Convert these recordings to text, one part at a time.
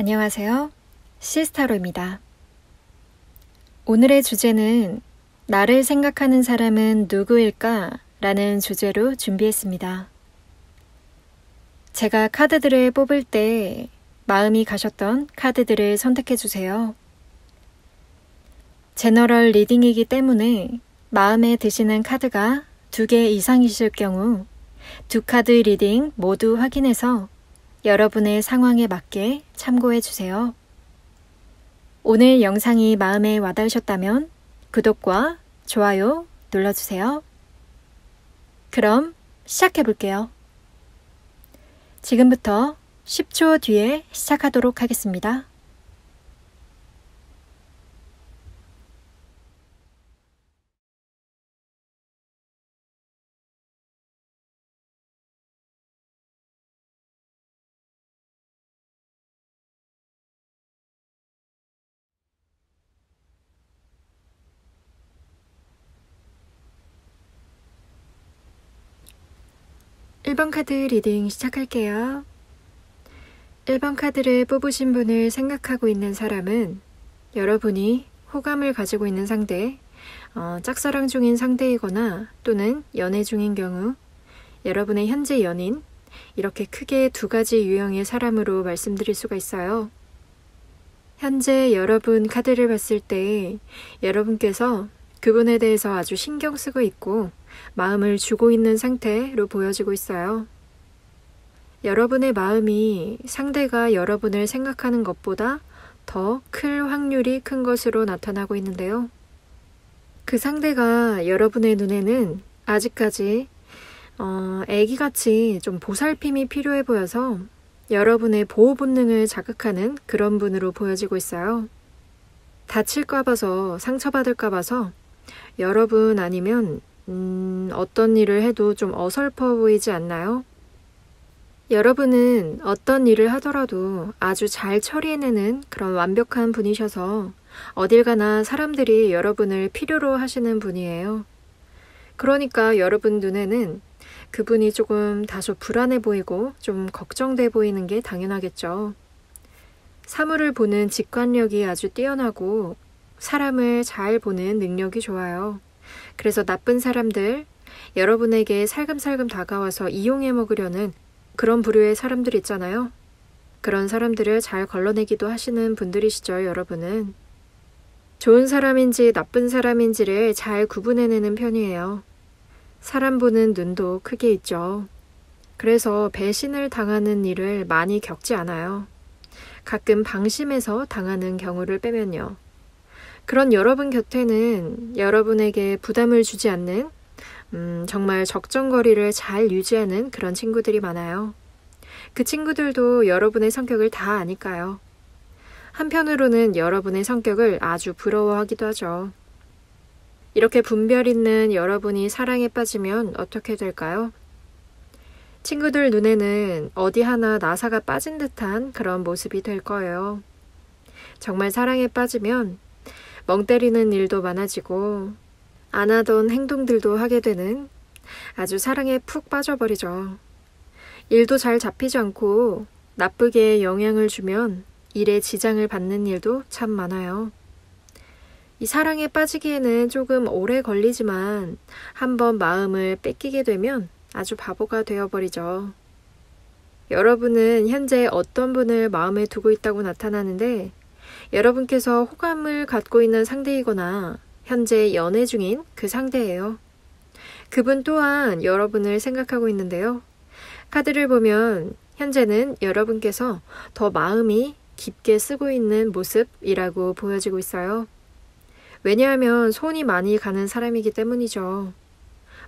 안녕하세요. 시스타로입니다. 오늘의 주제는 나를 생각하는 사람은 누구일까? 라는 주제로 준비했습니다. 제가 카드들을 뽑을 때 마음이 가셨던 카드들을 선택해주세요. 제너럴 리딩이기 때문에 마음에 드시는 카드가 2개 이상이실 경우 2카드 리딩 모두 확인해서 여러분의 상황에 맞게 참고해주세요. 오늘 영상이 마음에 와닿으셨다면 구독과 좋아요 눌러주세요. 그럼 시작해볼게요. 지금부터 10초 뒤에 시작하도록 하겠습니다. 일 번 카드 리딩 시작할게요. 1번 카드를 뽑으신 분을 생각하고 있는 사람은 여러분이 호감을 가지고 있는 상대, 짝사랑 중인 상대이거나 또는 연애 중인 경우 여러분의 현재 연인, 이렇게 크게 2가지 유형의 사람으로 말씀드릴 수가 있어요. 현재 여러분 카드를 봤을 때 여러분께서 그분에 대해서 아주 신경 쓰고 있고 마음을 주고 있는 상태로 보여지고 있어요. 여러분의 마음이 상대가 여러분을 생각하는 것보다 더 클 확률이 큰 것으로 나타나고 있는데요. 그 상대가 여러분의 눈에는 아직까지 애기같이 좀 보살핌이 필요해 보여서 여러분의 보호 본능을 자극하는 그런 분으로 보여지고 있어요. 다칠까 봐서, 상처받을까 봐서 여러분 아니면 어떤 일을 해도 좀 어설퍼 보이지 않나요? 여러분은 어떤 일을 하더라도 아주 잘 처리해내는 그런 완벽한 분이셔서 어딜 가나 사람들이 여러분을 필요로 하시는 분이에요. 그러니까 여러분 눈에는 그분이 조금 다소 불안해 보이고 좀 걱정돼 보이는 게 당연하겠죠. 사물을 보는 직관력이 아주 뛰어나고 사람을 잘 보는 능력이 좋아요. 그래서 나쁜 사람들, 여러분에게 살금살금 다가와서 이용해 먹으려는 그런 부류의 사람들 있잖아요. 그런 사람들을 잘 걸러내기도 하시는 분들이시죠, 여러분은. 좋은 사람인지 나쁜 사람인지를 잘 구분해내는 편이에요. 사람 보는 눈도 크게 있죠. 그래서 배신을 당하는 일을 많이 겪지 않아요. 가끔 방심해서 당하는 경우를 빼면요. 그런 여러분 곁에는 여러분에게 부담을 주지 않는 정말 적정거리를 잘 유지하는 그런 친구들이 많아요. 그 친구들도 여러분의 성격을 다 아니까요. 한편으로는 여러분의 성격을 아주 부러워하기도 하죠. 이렇게 분별 있는 여러분이 사랑에 빠지면 어떻게 될까요? 친구들 눈에는 어디 하나 나사가 빠진 듯한 그런 모습이 될 거예요. 정말 사랑에 빠지면 멍 때리는 일도 많아지고 안 하던 행동들도 하게 되는 아주 사랑에 푹 빠져버리죠. 일도 잘 잡히지 않고 나쁘게 영향을 주면 일에 지장을 받는 일도 참 많아요. 이 사랑에 빠지기에는 조금 오래 걸리지만 한번 마음을 뺏기게 되면 아주 바보가 되어버리죠. 여러분은 현재 어떤 분을 마음에 두고 있다고 나타나는데 여러분께서 호감을 갖고 있는 상대이거나 현재 연애 중인 그 상대예요. 그분 또한 여러분을 생각하고 있는데요. 카드를 보면 현재는 여러분께서 더 마음이 깊게 쓰고 있는 모습이라고 보여지고 있어요. 왜냐하면 손이 많이 가는 사람이기 때문이죠.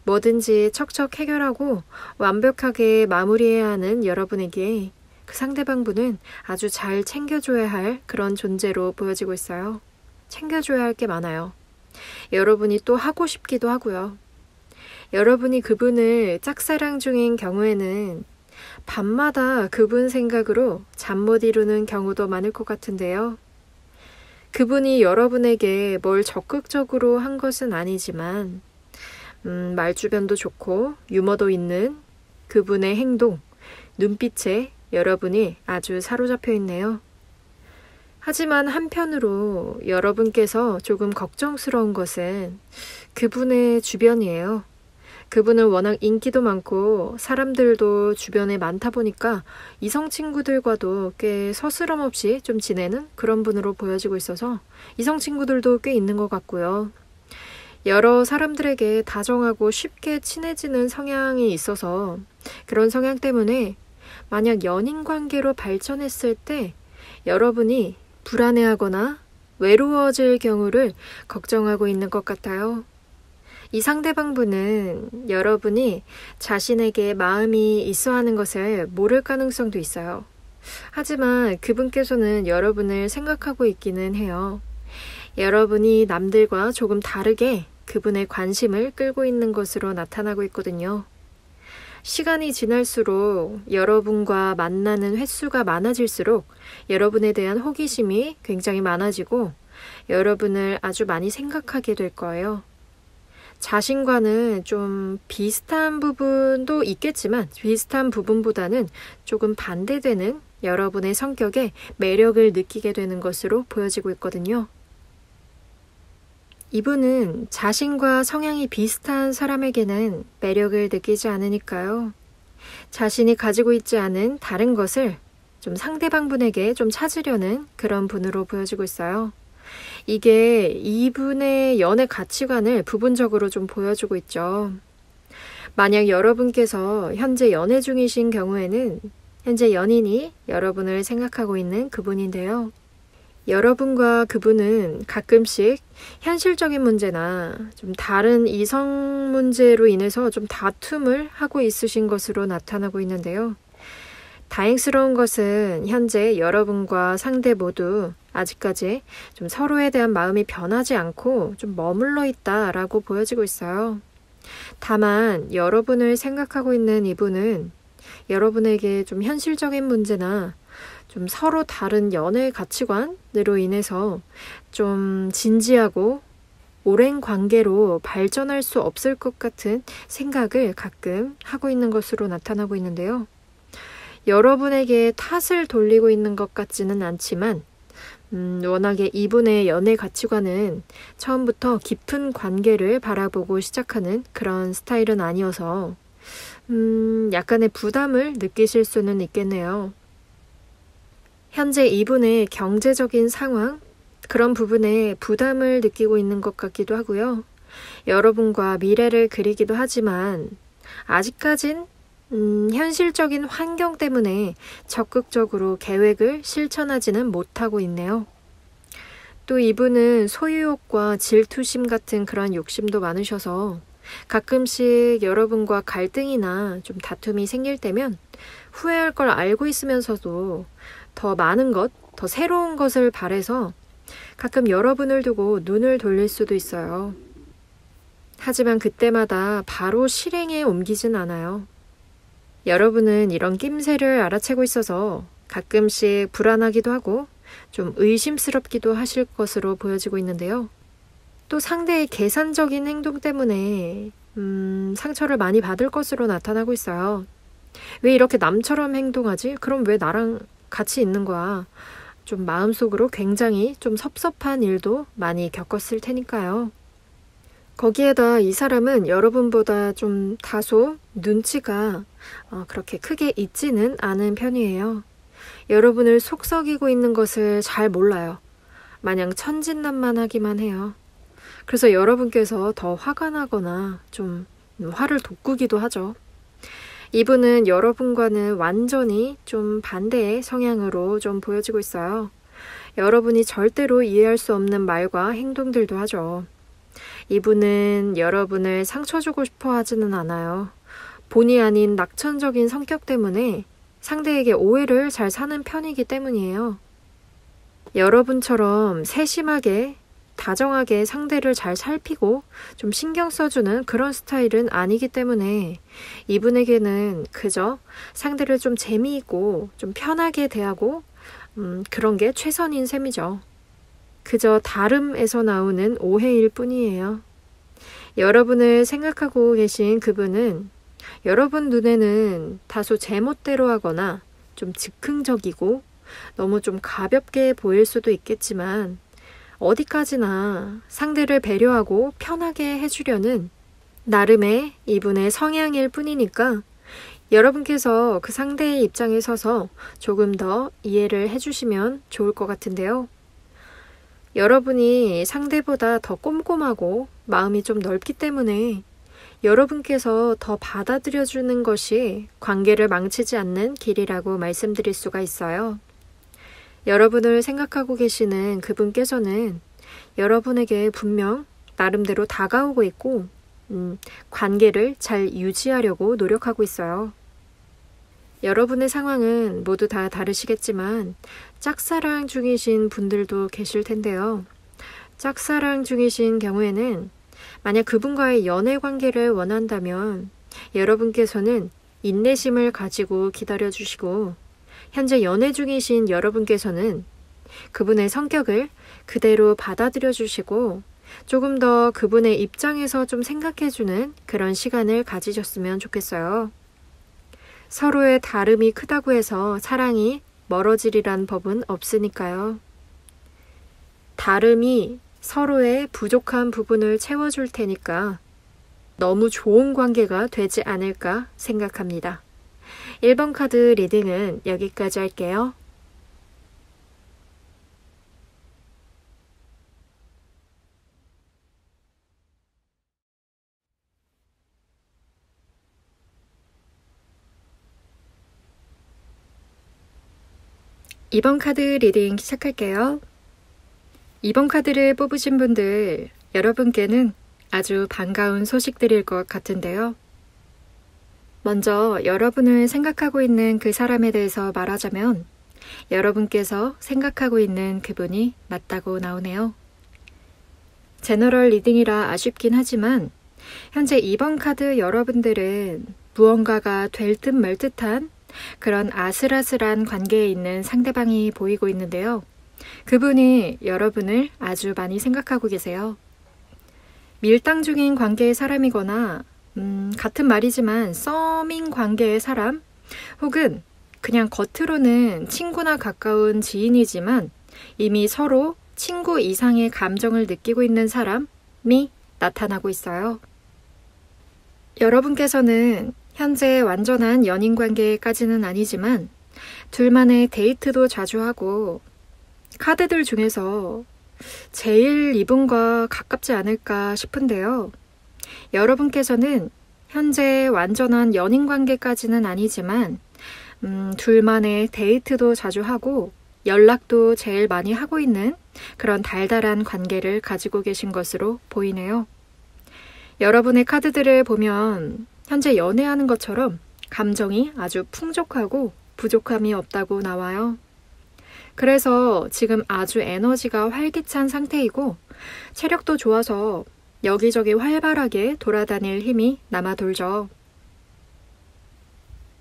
뭐든지 척척 해결하고 완벽하게 마무리해야 하는 여러분에게 그 상대방 분은 아주 잘 챙겨줘야 할 그런 존재로 보여지고 있어요. 챙겨줘야 할 게 많아요. 여러분이 또 하고 싶기도 하고요. 여러분이 그분을 짝사랑 중인 경우에는 밤마다 그분 생각으로 잠 못 이루는 경우도 많을 것 같은데요. 그분이 여러분에게 뭘 적극적으로 한 것은 아니지만 말주변도 좋고 유머도 있는 그분의 행동, 눈빛에 여러분이 아주 사로잡혀 있네요. 하지만 한편으로 여러분께서 조금 걱정스러운 것은 그분의 주변이에요. 그분은 워낙 인기도 많고 사람들도 주변에 많다 보니까 이성 친구들과도 꽤 서스럼 없이 좀 지내는 그런 분으로 보여지고 있어서 이성 친구들도 꽤 있는 것 같고요. 여러 사람들에게 다정하고 쉽게 친해지는 성향이 있어서 그런 성향 때문에 만약 연인 관계로 발전했을 때 여러분이 불안해하거나 외로워질 경우를 걱정하고 있는 것 같아요. 이 상대방분은 여러분이 자신에게 마음이 있어 하는 것을 모를 가능성도 있어요. 하지만 그분께서는 여러분을 생각하고 있기는 해요. 여러분이 남들과 조금 다르게 그분의 관심을 끌고 있는 것으로 나타나고 있거든요. 시간이 지날수록 여러분과 만나는 횟수가 많아질수록 여러분에 대한 호기심이 굉장히 많아지고 여러분을 아주 많이 생각하게 될 거예요. 자신과는 좀 비슷한 부분도 있겠지만 비슷한 부분보다는 조금 반대되는 여러분의 성격에 매력을 느끼게 되는 것으로 보여지고 있거든요. 이분은 자신과 성향이 비슷한 사람에게는 매력을 느끼지 않으니까요. 자신이 가지고 있지 않은 다른 것을 좀 상대방분에게 좀 찾으려는 그런 분으로 보여지고 있어요. 이게 이분의 연애 가치관을 부분적으로 좀 보여주고 있죠. 만약 여러분께서 현재 연애 중이신 경우에는 현재 연인이 여러분을 생각하고 있는 그분인데요. 여러분과 그분은 가끔씩 현실적인 문제나 좀 다른 이성 문제로 인해서 좀 다툼을 하고 있으신 것으로 나타나고 있는데요. 다행스러운 것은 현재 여러분과 상대 모두 아직까지 좀 서로에 대한 마음이 변하지 않고 좀 머물러 있다라고 보여지고 있어요. 다만 여러분을 생각하고 있는 이분은 여러분에게 좀 현실적인 문제나 좀 서로 다른 연애 가치관으로 인해서 좀 진지하고 오랜 관계로 발전할 수 없을 것 같은 생각을 가끔 하고 있는 것으로 나타나고 있는데요. 여러분에게 탓을 돌리고 있는 것 같지는 않지만 워낙에 이분의 연애 가치관은 처음부터 깊은 관계를 바라보고 시작하는 그런 스타일은 아니어서 약간의 부담을 느끼실 수는 있겠네요. 현재 이분의 경제적인 상황, 그런 부분에 부담을 느끼고 있는 것 같기도 하고요. 여러분과 미래를 그리기도 하지만 아직까진 현실적인 환경 때문에 적극적으로 계획을 실천하지는 못하고 있네요. 또 이분은 소유욕과 질투심 같은 그런 욕심도 많으셔서 가끔씩 여러분과 갈등이나 좀 다툼이 생길 때면 후회할 걸 알고 있으면서도 더 많은 것, 더 새로운 것을 바래서 가끔 여러분을 두고 눈을 돌릴 수도 있어요. 하지만 그때마다 바로 실행에 옮기진 않아요. 여러분은 이런 낌새를 알아채고 있어서 가끔씩 불안하기도 하고 좀 의심스럽기도 하실 것으로 보여지고 있는데요. 또 상대의 계산적인 행동 때문에 상처를 많이 받을 것으로 나타나고 있어요. 왜 이렇게 남처럼 행동하지? 그럼 왜 나랑 같이 있는 거야? 좀 마음속으로 굉장히 좀 섭섭한 일도 많이 겪었을 테니까요. 거기에다 이 사람은 여러분보다 좀 다소 눈치가 그렇게 크게 있지는 않은 편이에요. 여러분을 속썩이고 있는 것을 잘 몰라요. 마냥 천진난만하기만 해요. 그래서 여러분께서 더 화가 나거나 좀 화를 돋구기도 하죠. 이분은 여러분과는 완전히 좀 반대의 성향으로 좀 보여지고 있어요. 여러분이 절대로 이해할 수 없는 말과 행동들도 하죠. 이분은 여러분을 상처 주고 싶어 하지는 않아요. 본의 아닌 낙천적인 성격 때문에 상대에게 오해를 잘 사는 편이기 때문이에요. 여러분처럼 세심하게 다정하게 상대를 잘 살피고 좀 신경 써주는 그런 스타일은 아니기 때문에 이분에게는 그저 상대를 좀 재미있고 좀 편하게 대하고 그런 게 최선인 셈이죠. 그저 다름에서 나오는 오해일 뿐이에요. 여러분을 생각하고 계신 그분은 여러분 눈에는 다소 제멋대로 하거나 좀 즉흥적이고 너무 좀 가볍게 보일 수도 있겠지만 어디까지나 상대를 배려하고 편하게 해주려는 나름의 이분의 성향일 뿐이니까 여러분께서 그 상대의 입장에 서서 조금 더 이해를 해주시면 좋을 것 같은데요. 여러분이 상대보다 더 꼼꼼하고 마음이 좀 넓기 때문에 여러분께서 더 받아들여주는 것이 관계를 망치지 않는 길이라고 말씀드릴 수가 있어요. 여러분을 생각하고 계시는 그분께서는 여러분에게 분명 나름대로 다가오고 있고 관계를 잘 유지하려고 노력하고 있어요. 여러분의 상황은 모두 다 다르시겠지만 짝사랑 중이신 분들도 계실 텐데요. 짝사랑 중이신 경우에는 만약 그분과의 연애 관계를 원한다면 여러분께서는 인내심을 가지고 기다려주시고 현재 연애 중이신 여러분께서는 그분의 성격을 그대로 받아들여 주시고 조금 더 그분의 입장에서 좀 생각해주는 그런 시간을 가지셨으면 좋겠어요. 서로의 다름이 크다고 해서 사랑이 멀어지리란 법은 없으니까요. 다름이 서로의 부족한 부분을 채워줄 테니까 너무 좋은 관계가 되지 않을까 생각합니다. 1번 카드 리딩은 여기까지 할게요. 2번 카드 리딩 시작할게요. 2번 카드를 뽑으신 분들, 여러분께는 아주 반가운 소식들일 것 같은데요. 먼저 여러분을 생각하고 있는 그 사람에 대해서 말하자면 여러분께서 생각하고 있는 그분이 맞다고 나오네요. 제너럴 리딩이라 아쉽긴 하지만 현재 2번 카드 여러분들은 무언가가 될 듯 말 듯한 그런 아슬아슬한 관계에 있는 상대방이 보이고 있는데요. 그분이 여러분을 아주 많이 생각하고 계세요. 밀당 중인 관계의 사람이거나 같은 말이지만 썸인 관계의 사람 혹은 그냥 겉으로는 친구나 가까운 지인이지만 이미 서로 친구 이상의 감정을 느끼고 있는 사람이 나타나고 있어요. 여러분께서는 현재 완전한 연인 관계까지는 아니지만 둘만의 데이트도 자주 하고 카드들 중에서 제일 이분과 가깝지 않을까 싶은데요. 여러분께서는 현재 완전한 연인 관계까지는 아니지만 둘만의 데이트도 자주 하고 연락도 제일 많이 하고 있는 그런 달달한 관계를 가지고 계신 것으로 보이네요. 여러분의 카드들을 보면 현재 연애하는 것처럼 감정이 아주 풍족하고 부족함이 없다고 나와요. 그래서 지금 아주 에너지가 활기찬 상태이고 체력도 좋아서 여기저기 활발하게 돌아다닐 힘이 남아 돌죠.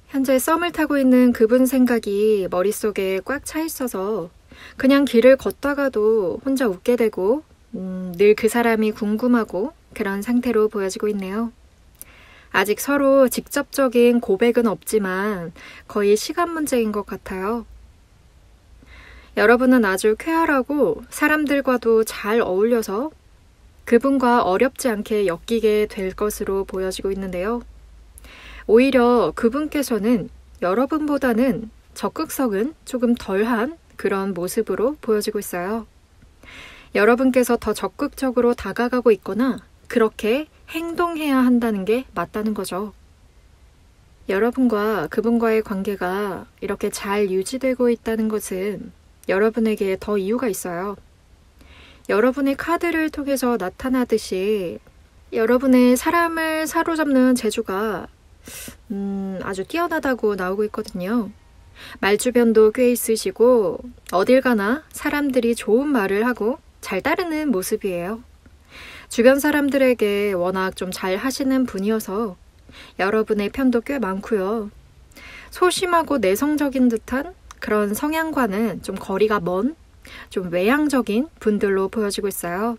현재 썸을 타고 있는 그분 생각이 머릿속에 꽉 차 있어서 그냥 길을 걷다가도 혼자 웃게 되고 늘 그 사람이 궁금하고 그런 상태로 보여지고 있네요. 아직 서로 직접적인 고백은 없지만 거의 시간 문제인 것 같아요. 여러분은 아주 쾌활하고 사람들과도 잘 어울려서 그분과 어렵지 않게 엮이게 될 것으로 보여지고 있는데요. 오히려 그분께서는 여러분보다는 적극성은 조금 덜한 그런 모습으로 보여지고 있어요. 여러분께서 더 적극적으로 다가가고 있거나 그렇게 행동해야 한다는 게 맞다는 거죠. 여러분과 그분과의 관계가 이렇게 잘 유지되고 있다는 것은 여러분에게 더 이유가 있어요. 여러분의 카드를 통해서 나타나듯이 여러분의 사람을 사로잡는 재주가 아주 뛰어나다고 나오고 있거든요. 말주변도 꽤 있으시고 어딜 가나 사람들이 좋은 말을 하고 잘 따르는 모습이에요. 주변 사람들에게 워낙 좀 잘 하시는 분이어서 여러분의 편도 꽤 많고요. 소심하고 내성적인 듯한 그런 성향과는 좀 거리가 먼, 좀 외향적인 분들로 보여지고 있어요.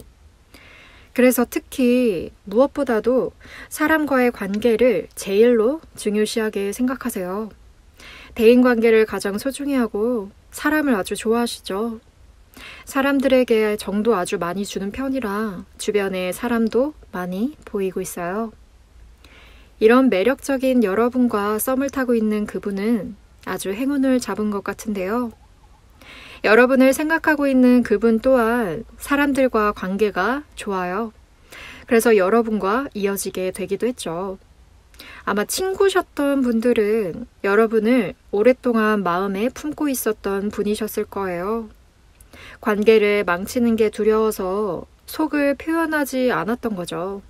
그래서 특히 무엇보다도 사람과의 관계를 제일로 중요시하게 생각하세요. 대인관계를 가장 소중히 하고 사람을 아주 좋아하시죠. 사람들에게 정도 아주 많이 주는 편이라 주변에 사람도 많이 보이고 있어요. 이런 매력적인 여러분과 썸을 타고 있는 그분은 아주 행운을 잡은 것 같은데요. 여러분을 생각하고 있는 그분 또한 사람들과 관계가 좋아요. 그래서 여러분과 이어지게 되기도 했죠. 아마 친구셨던 분들은 여러분을 오랫동안 마음에 품고 있었던 분이셨을 거예요. 관계를 망치는 게 두려워서 속을 표현하지 않았던 거죠.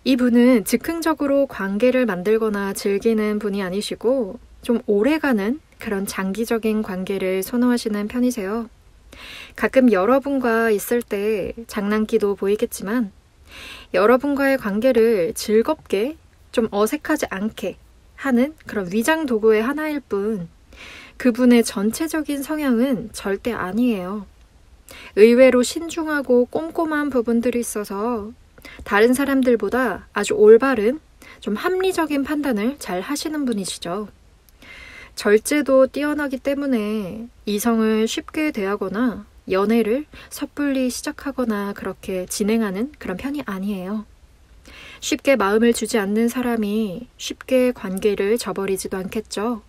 이분은 즉흥적으로 관계를 만들거나 즐기는 분이 아니시고 좀 오래가는 그런 장기적인 관계를 선호하시는 편이세요. 가끔 여러분과 있을 때 장난기도 보이겠지만 여러분과의 관계를 즐겁게 좀 어색하지 않게 하는 그런 위장 도구의 하나일 뿐 그분의 전체적인 성향은 절대 아니에요. 의외로 신중하고 꼼꼼한 부분들이 있어서 다른 사람들보다 아주 올바른 좀 합리적인 판단을 잘 하시는 분이시죠. 절제도 뛰어나기 때문에 이성을 쉽게 대하거나 연애를 섣불리 시작하거나 그렇게 진행하는 그런 편이 아니에요. 쉽게 마음을 주지 않는 사람이 쉽게 관계를 저버리지도 않겠죠.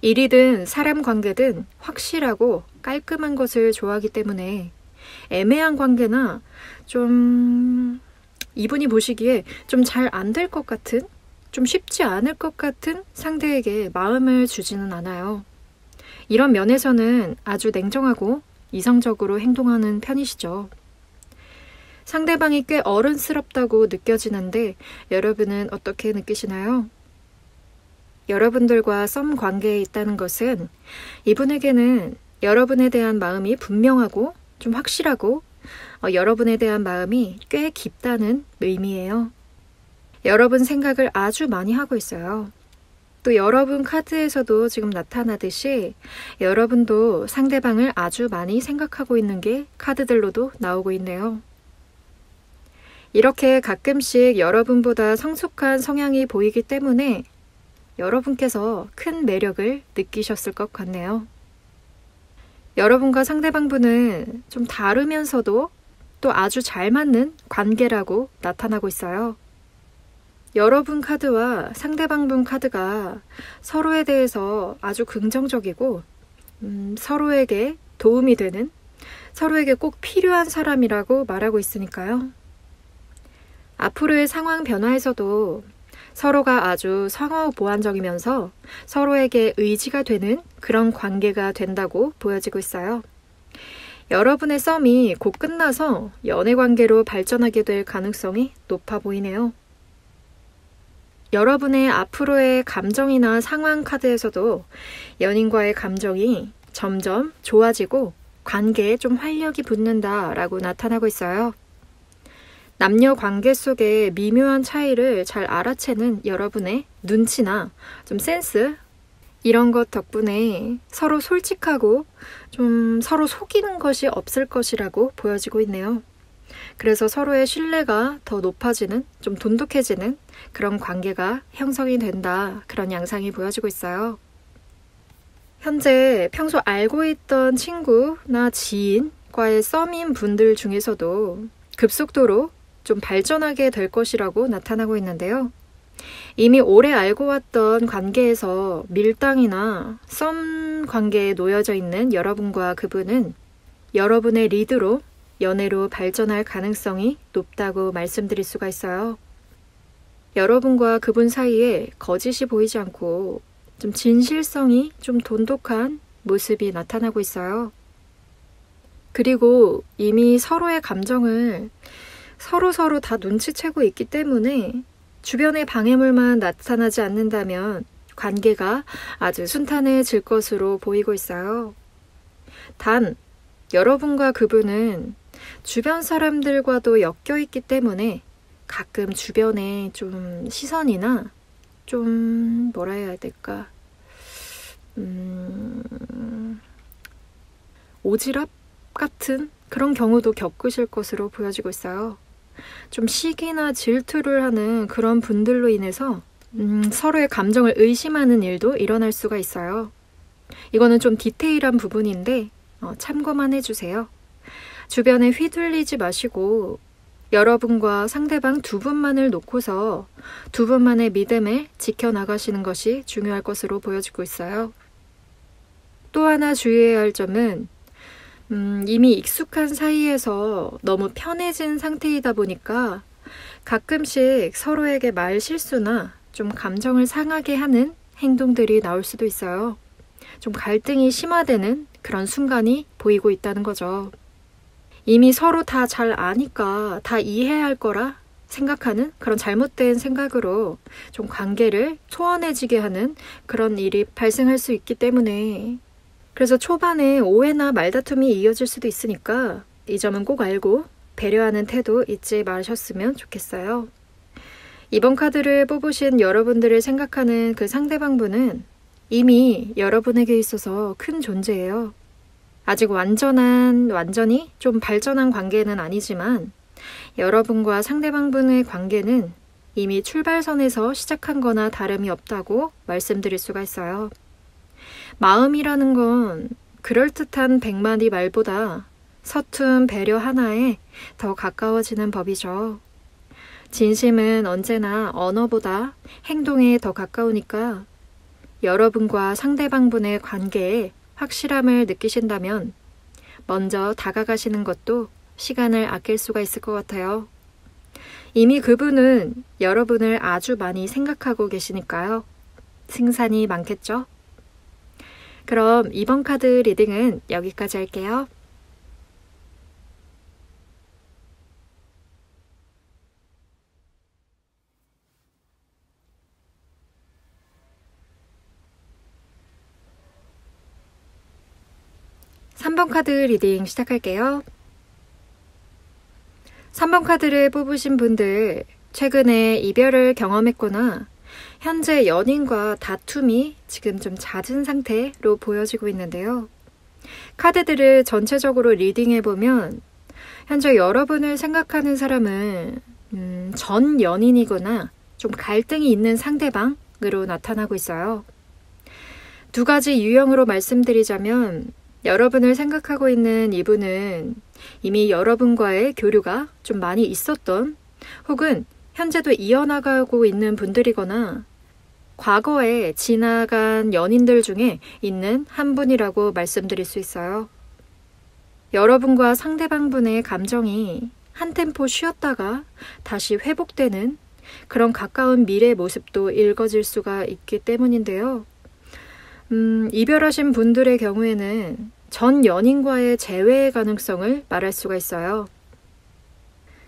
일이든 사람 관계든 확실하고 깔끔한 것을 좋아하기 때문에 애매한 관계나 좀 이분이 보시기에 좀 잘 안 될 것 같은 좀 쉽지 않을 것 같은 상대에게 마음을 주지는 않아요. 이런 면에서는 아주 냉정하고 이성적으로 행동하는 편이시죠. 상대방이 꽤 어른스럽다고 느껴지는데 여러분은 어떻게 느끼시나요? 여러분들과 썸 관계에 있다는 것은 이분에게는 여러분에 대한 마음이 분명하고 좀 확실하고 여러분에 대한 마음이 꽤 깊다는 의미예요. 여러분 생각을 아주 많이 하고 있어요. 또 여러분 카드에서도 지금 나타나듯이 여러분도 상대방을 아주 많이 생각하고 있는 게 카드들로도 나오고 있네요. 이렇게 가끔씩 여러분보다 성숙한 성향이 보이기 때문에 여러분께서 큰 매력을 느끼셨을 것 같네요. 여러분과 상대방분은 좀 다르면서도 또 아주 잘 맞는 관계라고 나타나고 있어요. 여러분 카드와 상대방분 카드가 서로에 대해서 아주 긍정적이고 서로에게 도움이 되는, 서로에게 꼭 필요한 사람이라고 말하고 있으니까요. 앞으로의 상황 변화에서도 서로가 아주 상호 보완적이면서 서로에게 의지가 되는 그런 관계가 된다고 보여지고 있어요. 여러분의 썸이 곧 끝나서 연애 관계로 발전하게 될 가능성이 높아 보이네요. 여러분의 앞으로의 감정이나 상황 카드에서도 연인과의 감정이 점점 좋아지고 관계에 좀 활력이 붙는다라고 나타나고 있어요. 남녀 관계 속의 미묘한 차이를 잘 알아채는 여러분의 눈치나 좀 센스 이런 것 덕분에 서로 솔직하고 좀 서로 속이는 것이 없을 것이라고 보여지고 있네요. 그래서 서로의 신뢰가 더 높아지는, 좀 돈독해지는 그런 관계가 형성이 된다. 그런 양상이 보여지고 있어요. 현재 평소 알고 있던 친구나 지인과의 썸인 분들 중에서도 급속도로 좀 발전하게 될 것이라고 나타나고 있는데요. 이미 오래 알고 왔던 관계에서 밀당이나 썸 관계에 놓여져 있는 여러분과 그분은 여러분의 리드로 연애로 발전할 가능성이 높다고 말씀드릴 수가 있어요. 여러분과 그분 사이에 거짓이 보이지 않고 좀 진실성이 좀 돈독한 모습이 나타나고 있어요. 그리고 이미 서로의 감정을 서로 다 눈치채고 있기 때문에 주변의 방해물만 나타나지 않는다면 관계가 아주 순탄해질 것으로 보이고 있어요. 단, 여러분과 그분은 주변 사람들과도 엮여 있기 때문에 가끔 주변에 좀 시선이나 좀 뭐라 해야 될까? 오지랖 같은 그런 경우도 겪으실 것으로 보여지고 있어요. 좀 시기나 질투를 하는 그런 분들로 인해서 서로의 감정을 의심하는 일도 일어날 수가 있어요. 이거는 좀 디테일한 부분인데 참고만 해주세요. 주변에 휘둘리지 마시고 여러분과 상대방 두 분만을 놓고서 두 분만의 믿음을 지켜나가시는 것이 중요할 것으로 보여지고 있어요. 또 하나 주의해야 할 점은 이미 익숙한 사이에서 너무 편해진 상태이다 보니까 가끔씩 서로에게 말 실수나 좀 감정을 상하게 하는 행동들이 나올 수도 있어요. 좀 갈등이 심화되는 그런 순간이 보이고 있다는 거죠. 이미 서로 다 잘 아니까 다 이해할 거라 생각하는 그런 잘못된 생각으로 좀 관계를 소원해지게 하는 그런 일이 발생할 수 있기 때문에 그래서 초반에 오해나 말다툼이 이어질 수도 있으니까 이 점은 꼭 알고 배려하는 태도 잊지 마셨으면 좋겠어요. 이번 카드를 뽑으신 여러분들을 생각하는 그 상대방분은 이미 여러분에게 있어서 큰 존재예요. 아직 완전히 좀 발전한 관계는 아니지만 여러분과 상대방분의 관계는 이미 출발선에서 시작한 거나 다름이 없다고 말씀드릴 수가 있어요. 마음이라는 건 그럴듯한 100마디 말보다 서툰 배려 하나에 더 가까워지는 법이죠. 진심은 언제나 언어보다 행동에 더 가까우니까 여러분과 상대방분의 관계에 확실함을 느끼신다면 먼저 다가가시는 것도 시간을 아낄 수가 있을 것 같아요. 이미 그분은 여러분을 아주 많이 생각하고 계시니까요. 승산이 많겠죠? 그럼 이번 카드 리딩은 여기까지 할게요. (3번) 카드 리딩 시작할게요. 3번 카드를 뽑으신 분들, 최근에 이별을 경험했거나 현재 연인과 다툼이 지금 좀 잦은 상태로 보여지고 있는데요. 카드들을 전체적으로 리딩해보면 현재 여러분을 생각하는 사람은 전 연인이거나 좀 갈등이 있는 상대방으로 나타나고 있어요. 두 가지 유형으로 말씀드리자면 여러분을 생각하고 있는 이분은 이미 여러분과의 교류가 좀 많이 있었던 혹은 현재도 이어나가고 있는 분들이거나 과거에 지나간 연인들 중에 있는 한 분이라고 말씀드릴 수 있어요. 여러분과 상대방분의 감정이 한 템포 쉬었다가 다시 회복되는 그런 가까운 미래 모습도 읽어질 수가 있기 때문인데요. 이별하신 분들의 경우에는 전 연인과의 재회의 가능성을 말할 수가 있어요.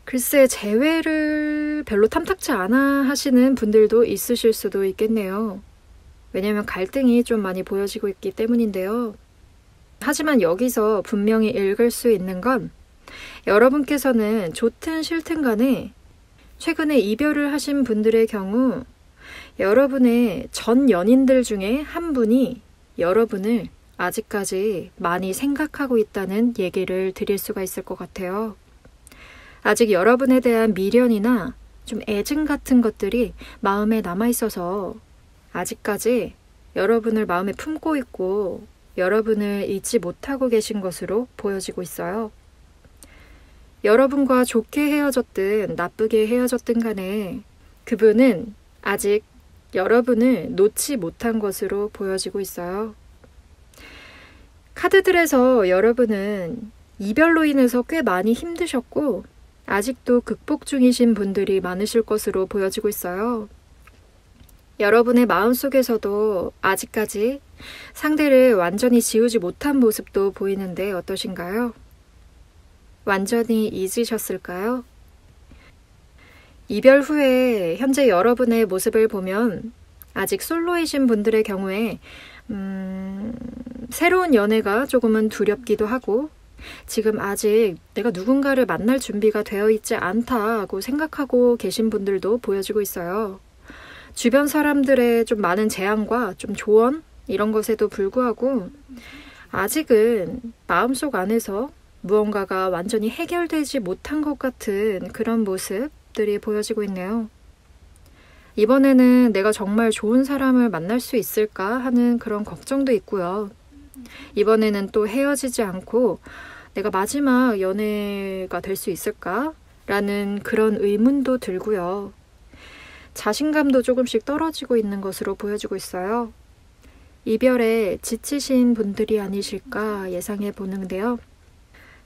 글쎄, 재회를 별로 탐탁치 않아 하시는 분들도 있으실 수도 있겠네요. 왜냐면 갈등이 좀 많이 보여지고 있기 때문인데요. 하지만 여기서 분명히 읽을 수 있는 건 여러분께서는 좋든 싫든 간에 최근에 이별을 하신 분들의 경우 여러분의 전 연인들 중에 한 분이 여러분을 아직까지 많이 생각하고 있다는 얘기를 드릴 수가 있을 것 같아요. 아직 여러분에 대한 미련이나 좀 애증 같은 것들이 마음에 남아있어서 아직까지 여러분을 마음에 품고 있고 여러분을 잊지 못하고 계신 것으로 보여지고 있어요. 여러분과 좋게 헤어졌든 나쁘게 헤어졌든 간에 그분은 아직 여러분을 놓지 못한 것으로 보여지고 있어요. 카드들에서 여러분은 이별로 인해서 꽤 많이 힘드셨고 아직도 극복 중이신 분들이 많으실 것으로 보여지고 있어요. 여러분의 마음속에서도 아직까지 상대를 완전히 지우지 못한 모습도 보이는데 어떠신가요? 완전히 잊으셨을까요? 이별 후에 현재 여러분의 모습을 보면 아직 솔로이신 분들의 경우에 새로운 연애가 조금은 두렵기도 하고 지금 아직 내가 누군가를 만날 준비가 되어 있지 않다고 생각하고 계신 분들도 보여지고 있어요. 주변 사람들의 좀 많은 제안과 좀 조언 이런 것에도 불구하고 아직은 마음속 안에서 무언가가 완전히 해결되지 못한 것 같은 그런 모습들이 보여지고 있네요. 이번에는 내가 정말 좋은 사람을 만날 수 있을까 하는 그런 걱정도 있고요. 이번에는 또 헤어지지 않고 내가 마지막 연애가 될 수 있을까? 라는 그런 의문도 들고요. 자신감도 조금씩 떨어지고 있는 것으로 보여지고 있어요. 이별에 지치신 분들이 아니실까 예상해 보는데요.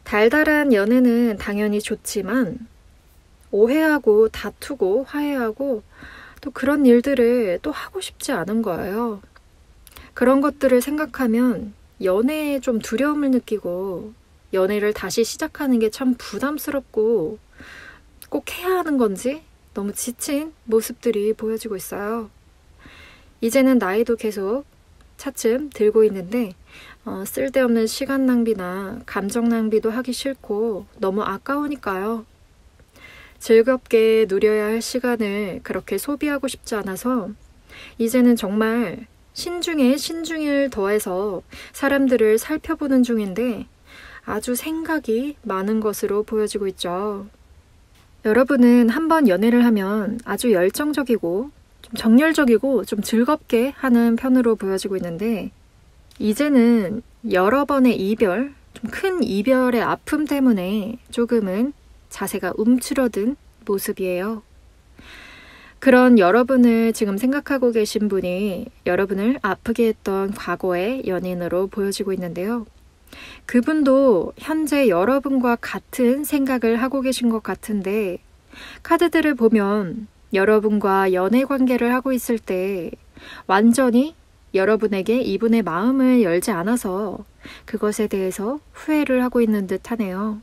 달달한 연애는 당연히 좋지만 오해하고 다투고 화해하고 또 그런 일들을 또 하고 싶지 않은 거예요. 그런 것들을 생각하면 연애에 좀 두려움을 느끼고 연애를 다시 시작하는 게 참 부담스럽고 꼭 해야 하는 건지 너무 지친 모습들이 보여지고 있어요. 이제는 나이도 계속 차츰 들고 있는데 쓸데없는 시간 낭비나 감정 낭비도 하기 싫고 너무 아까우니까요. 즐겁게 누려야 할 시간을 그렇게 소비하고 싶지 않아서 이제는 정말 신중에 신중을 더해서 사람들을 살펴보는 중인데 아주 생각이 많은 것으로 보여지고 있죠. 여러분은 한번 연애를 하면 아주 열정적이고 좀 정열적이고 좀 즐겁게 하는 편으로 보여지고 있는데 이제는 여러 번의 이별, 좀 큰 이별의 아픔 때문에 조금은 자세가 움츠러든 모습이에요. 그런 여러분을 지금 생각하고 계신 분이 여러분을 아프게 했던 과거의 연인으로 보여지고 있는데요. 그분도 현재 여러분과 같은 생각을 하고 계신 것 같은데 카드들을 보면 여러분과 연애 관계를 하고 있을 때 완전히 여러분에게 이분의 마음을 열지 않아서 그것에 대해서 후회를 하고 있는 듯 하네요.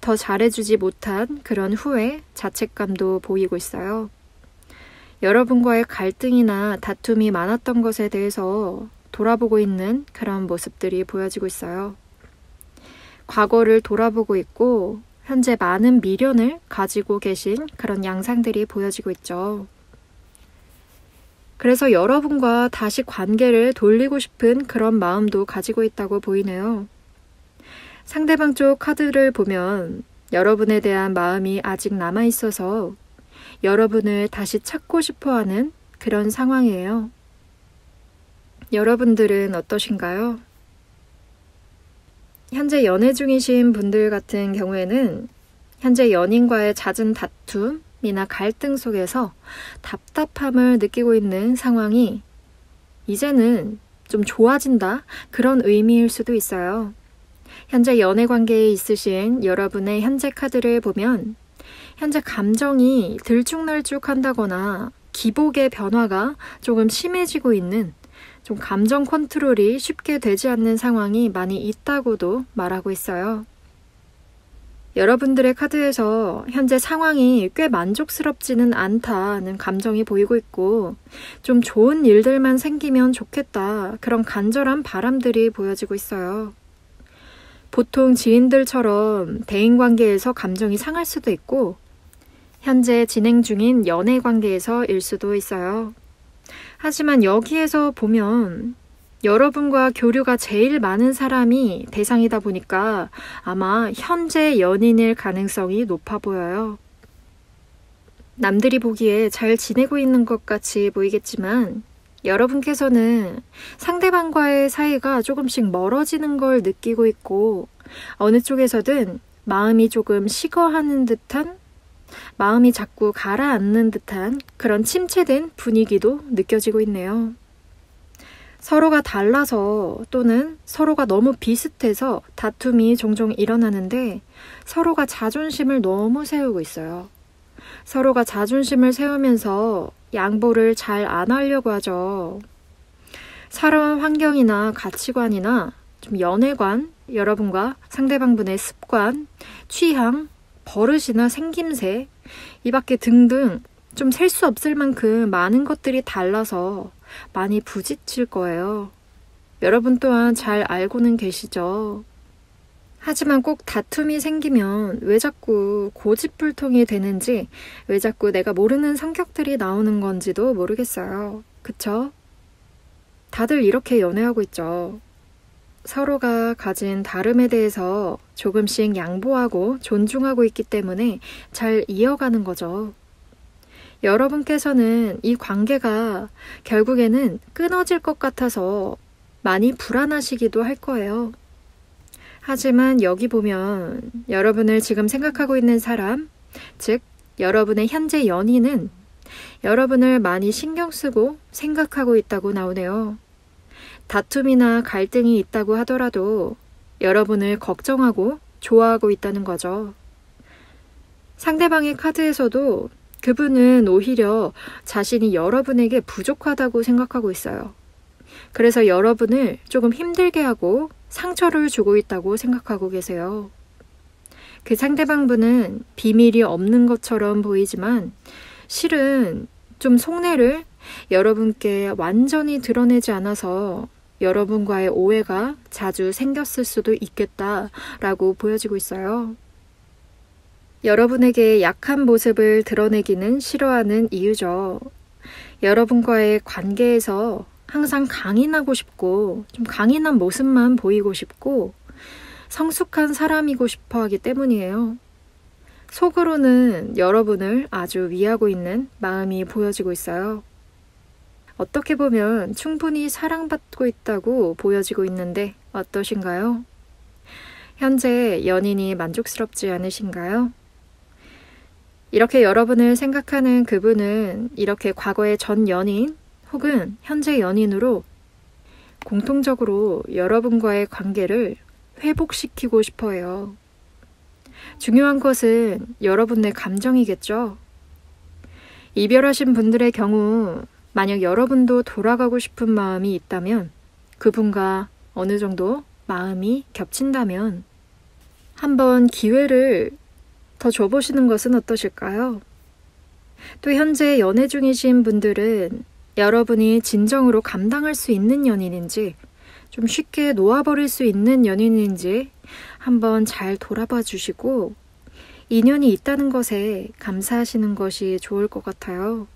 더 잘해주지 못한 그런 후회, 자책감도 보이고 있어요. 여러분과의 갈등이나 다툼이 많았던 것에 대해서 돌아보고 있는 그런 모습들이 보여지고 있어요. 과거를 돌아보고 있고 현재 많은 미련을 가지고 계신 그런 양상들이 보여지고 있죠. 그래서 여러분과 다시 관계를 돌리고 싶은 그런 마음도 가지고 있다고 보이네요. 상대방 쪽 카드를 보면 여러분에 대한 마음이 아직 남아있어서 여러분을 다시 찾고 싶어하는 그런 상황이에요. 여러분들은 어떠신가요? 현재 연애 중이신 분들 같은 경우에는 현재 연인과의 잦은 다툼이나 갈등 속에서 답답함을 느끼고 있는 상황이 이제는 좀 좋아진다 그런 의미일 수도 있어요. 현재 연애 관계에 있으신 여러분의 현재 카드를 보면 현재 감정이 들쭉날쭉한다거나 기복의 변화가 조금 심해지고 있는 좀 감정 컨트롤이 쉽게 되지 않는 상황이 많이 있다고도 말하고 있어요. 여러분들의 카드에서 현재 상황이 꽤 만족스럽지는 않다는 감정이 보이고 있고 좀 좋은 일들만 생기면 좋겠다 그런 간절한 바람들이 보여지고 있어요. 보통 지인들처럼 대인관계에서 감정이 상할 수도 있고 현재 진행 중인 연애 관계에서일 수도 있어요. 하지만 여기에서 보면 여러분과 교류가 제일 많은 사람이 대상이다 보니까 아마 현재 연인일 가능성이 높아 보여요. 남들이 보기에 잘 지내고 있는 것 같이 보이겠지만 여러분께서는 상대방과의 사이가 조금씩 멀어지는 걸 느끼고 있고 어느 쪽에서든 마음이 조금 식어하는 듯한 마음이 자꾸 가라앉는 듯한 그런 침체된 분위기도 느껴지고 있네요. 서로가 달라서 또는 서로가 너무 비슷해서 다툼이 종종 일어나는데 서로가 자존심을 너무 세우고 있어요. 서로가 자존심을 세우면서 양보를 잘 안 하려고 하죠. 살아온 환경이나 가치관이나 좀 연애관, 여러분과 상대방분의 습관, 취향, 버릇이나 생김새, 이 밖에 등등 좀 셀 수 없을 만큼 많은 것들이 달라서 많이 부딪힐 거예요. 여러분 또한 잘 알고는 계시죠. 하지만 꼭 다툼이 생기면 왜 자꾸 고집불통이 되는지, 왜 자꾸 내가 모르는 성격들이 나오는 건지도 모르겠어요. 그쵸? 다들 이렇게 연애하고 있죠. 서로가 가진 다름에 대해서 조금씩 양보하고 존중하고 있기 때문에 잘 이어가는 거죠. 여러분께서는 이 관계가 결국에는 끊어질 것 같아서 많이 불안하시기도 할 거예요. 하지만 여기 보면 여러분을 지금 생각하고 있는 사람, 즉 여러분의 현재 연인은 여러분을 많이 신경 쓰고 생각하고 있다고 나오네요. 다툼이나 갈등이 있다고 하더라도 여러분을 걱정하고 좋아하고 있다는 거죠. 상대방의 카드에서도 그분은 오히려 자신이 여러분에게 부족하다고 생각하고 있어요. 그래서 여러분을 조금 힘들게 하고 상처를 주고 있다고 생각하고 계세요. 그 상대방분은 비밀이 없는 것처럼 보이지만 실은 좀 속내를 여러분께 완전히 드러내지 않아서 여러분과의 오해가 자주 생겼을 수도 있겠다라고 보여지고 있어요. 여러분에게 약한 모습을 드러내기는 싫어하는 이유죠. 여러분과의 관계에서 항상 강인하고 싶고 좀 강인한 모습만 보이고 싶고 성숙한 사람이고 싶어 하기 때문이에요. 속으로는 여러분을 아주 위하고 있는 마음이 보여지고 있어요. 어떻게 보면 충분히 사랑받고 있다고 보여지고 있는데 어떠신가요? 현재 연인이 만족스럽지 않으신가요? 이렇게 여러분을 생각하는 그분은 이렇게 과거의 전 연인 혹은 현재 연인으로 공통적으로 여러분과의 관계를 회복시키고 싶어 해요. 중요한 것은 여러분의 감정이겠죠. 이별하신 분들의 경우 만약 여러분도 돌아가고 싶은 마음이 있다면 그분과 어느 정도 마음이 겹친다면 한번 기회를 더 줘보시는 것은 어떠실까요? 또 현재 연애 중이신 분들은 여러분이 진정으로 감당할 수 있는 연인인지 좀 쉽게 놓아버릴 수 있는 연인인지 한번 잘 돌아봐 주시고 인연이 있다는 것에 감사하시는 것이 좋을 것 같아요.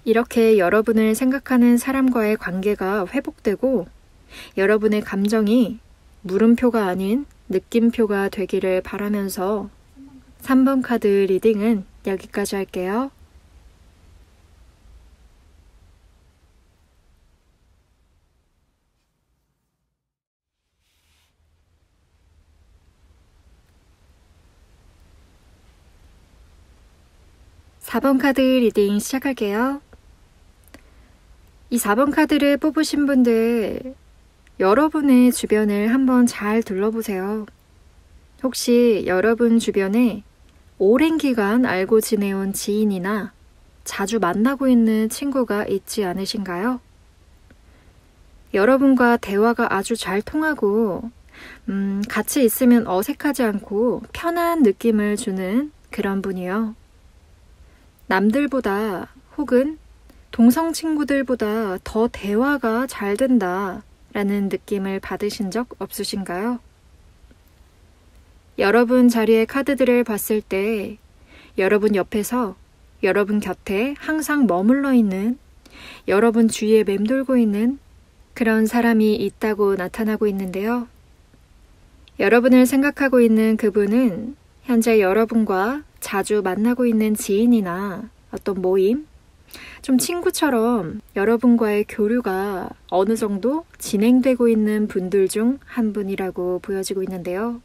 이렇게 여러분을 생각하는 사람과의 관계가 회복되고 여러분의 감정이 물음표가 아닌 느낌표가 되기를 바라면서 3번 카드 리딩은 여기까지 할게요. (4번) 카드 리딩 시작할게요. 이 4번 카드를 뽑으신 분들, 여러분의 주변을 한번 잘 둘러보세요. 혹시 여러분 주변에 오랜 기간 알고 지내온 지인이나 자주 만나고 있는 친구가 있지 않으신가요? 여러분과 대화가 아주 잘 통하고 같이 있으면 어색하지 않고 편한 느낌을 주는 그런 분이요. 남들보다 혹은 동성 친구들보다 더 대화가 잘 된다라는 느낌을 받으신 적 없으신가요? 여러분 자리의 카드들을 봤을 때 여러분 옆에서 여러분 곁에 항상 머물러 있는, 여러분 주위에 맴돌고 있는 그런 사람이 있다고 나타나고 있는데요. 여러분을 생각하고 있는 그분은 현재 여러분과 자주 만나고 있는 지인이나 어떤 모임, 좀 친구처럼 여러분과의 교류가 어느 정도 진행되고 있는 분들 중 한 분이라고 보여지고 있는데요.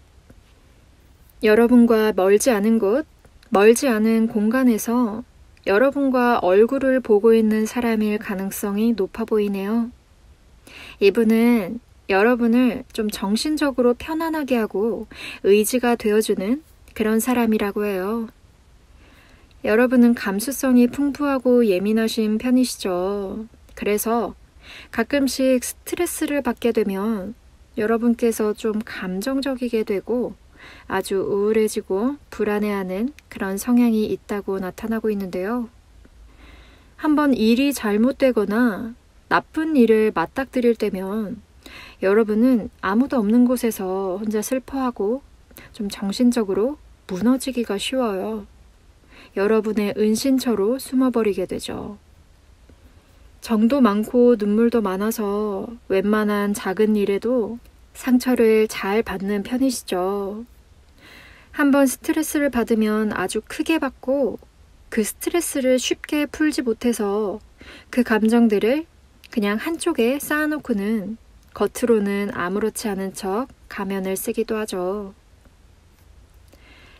여러분과 멀지 않은 곳, 멀지 않은 공간에서 여러분과 얼굴을 보고 있는 사람일 가능성이 높아 보이네요. 이분은 여러분을 좀 정신적으로 편안하게 하고 의지가 되어주는 그런 사람이라고 해요. 여러분은 감수성이 풍부하고 예민하신 편이시죠. 그래서 가끔씩 스트레스를 받게 되면 여러분께서 좀 감정적이게 되고 아주 우울해지고 불안해하는 그런 성향이 있다고 나타나고 있는데요. 한번 일이 잘못되거나 나쁜 일을 맞닥뜨릴 때면 여러분은 아무도 없는 곳에서 혼자 슬퍼하고 좀 정신적으로 무너지기가 쉬워요. 여러분의 은신처로 숨어버리게 되죠. 정도 많고 눈물도 많아서 웬만한 작은 일에도 상처를 잘 받는 편이시죠. 한번 스트레스를 받으면 아주 크게 받고 그 스트레스를 쉽게 풀지 못해서 그 감정들을 그냥 한쪽에 쌓아놓고는 겉으로는 아무렇지 않은 척 가면을 쓰기도 하죠.